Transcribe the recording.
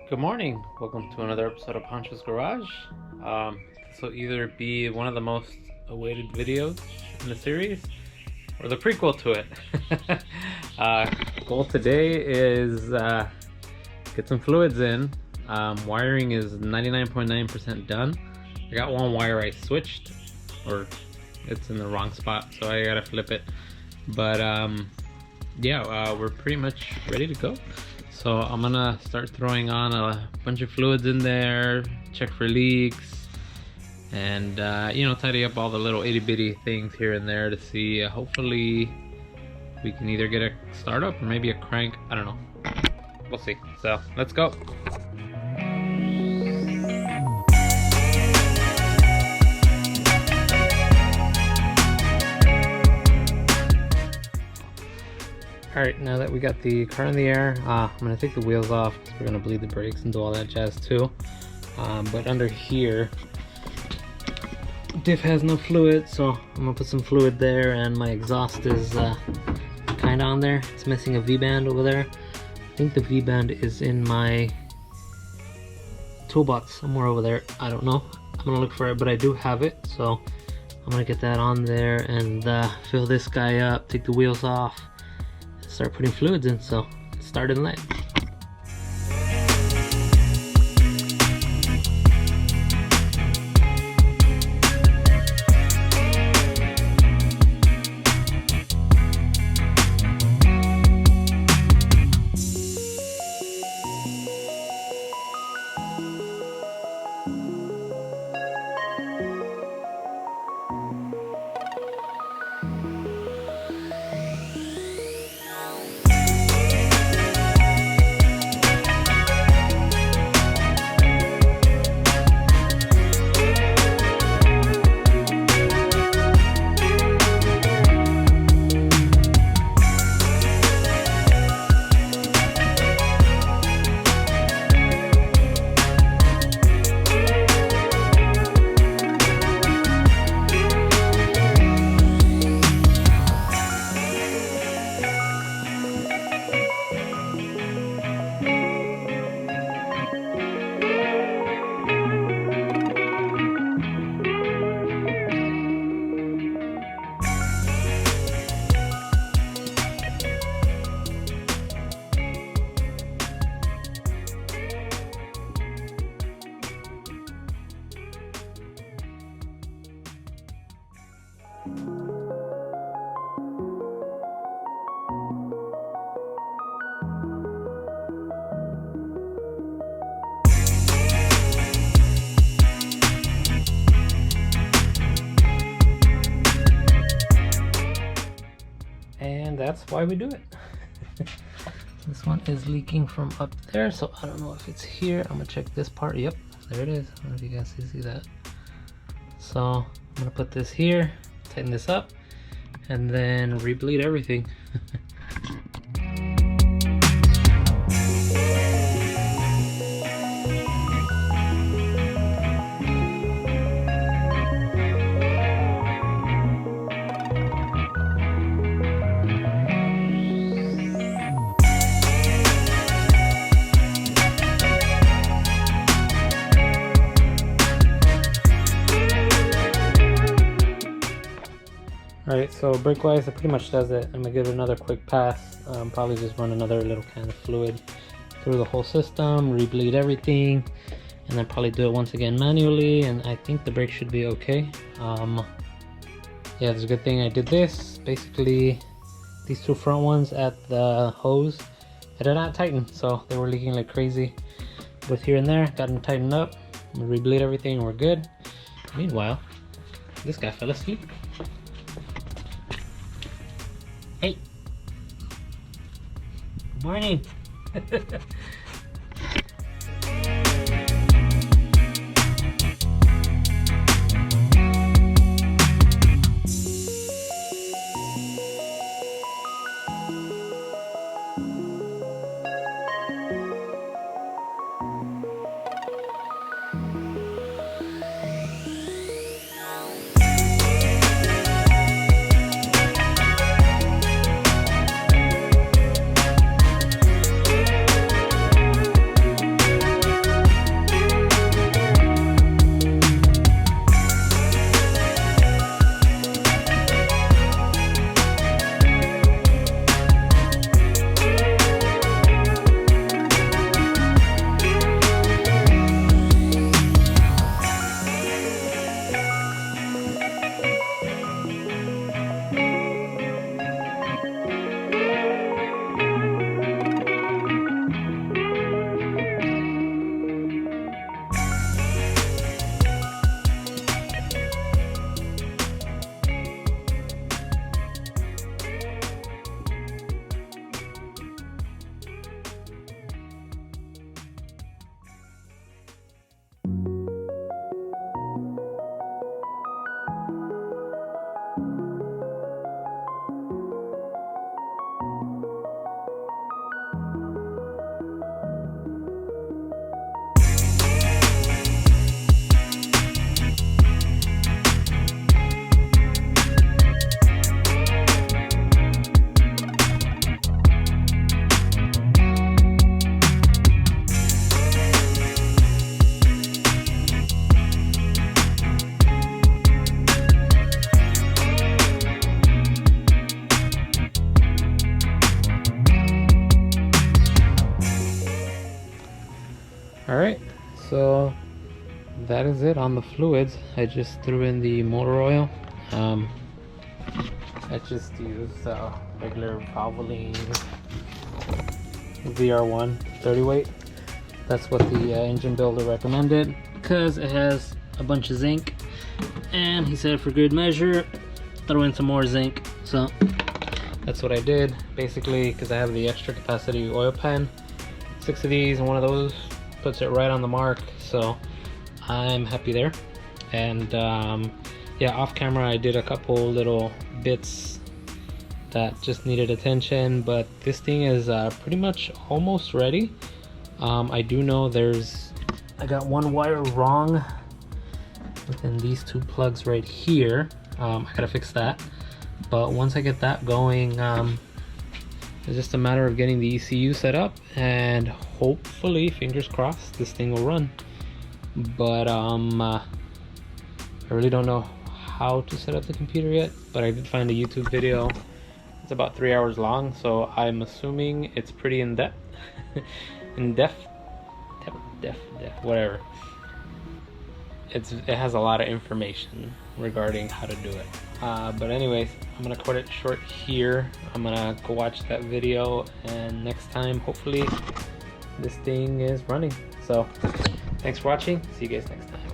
Good morning. Welcome to another episode of Poncho's Garage. This will either be one of the most awaited videos in the series or the prequel to it. Goal today is get some fluids in. Wiring is 99.9% done. I got one wire I switched, or it's in the wrong spot, so I gotta flip it. But we're pretty much ready to go. So I'm gonna start throwing on a bunch of fluids in there, check for leaks, and tidy up all the little itty bitty things here and there to see. Hopefully we can either get a startup or maybe a crank. I don't know. We'll see. So let's go. Alright, now that we got the car in the air, I'm going to take the wheels off because we're going to bleed the brakes and do all that jazz too. But under here, diff has no fluid, so I'm going to put some fluid there, and my exhaust is kind of on there. It's missing a V-band over there. I think the V-band is in my toolbox somewhere over there. I don't know. I'm going to look for it, but I do have it, so I'm going to get that on there and fill this guy up, take the wheels off, start putting fluids in. So start in light. And that's why we do it. This one is leaking from up there, so I don't know if it's here. I'm gonna check this part. Yep, there it is. I don't know if you guys see that. So I'm gonna put this here, tighten this up, and then rebleed everything. Alright, so brake wise, it pretty much does it. I'm gonna give it another quick pass. Probably just run another little can of fluid through the whole system, rebleed everything, and then probably do it once again manually, and I think the brake should be okay. Yeah, it's a good thing I did this. Basically, these two front ones at the hose, they're not tightened, so they were leaking like crazy. With here and there, got them tightened up, rebleed everything, and we're good. Meanwhile, this guy fell asleep. Hey. Good morning. that is it on the fluids. I just threw in the motor oil. I just used regular Valvoline VR1 30 weight. That's what the engine builder recommended because it has a bunch of zinc, and he said for good measure throw in some more zinc. So that's what I did basically, because I have the extra capacity oil pan. 6 of these, and one of those puts it right on the mark, so I'm happy there. And yeah, off camera I did a couple little bits that just needed attention, but this thing is pretty much almost ready. I do know I got one wire wrong within these 2 plugs right here. I gotta fix that, but once I get that going, it's just a matter of getting the ECU set up, and hopefully, fingers crossed, this thing will run. But I really don't know how to set up the computer yet, but I did find a YouTube video. It's about 3 hours long, so I'm assuming it's pretty in-depth. Whatever. It has a lot of information regarding how to do it. But anyways, I'm gonna cut it short here. I'm gonna go watch that video, and next time, hopefully, this thing is running. So, thanks for watching. See you guys next time.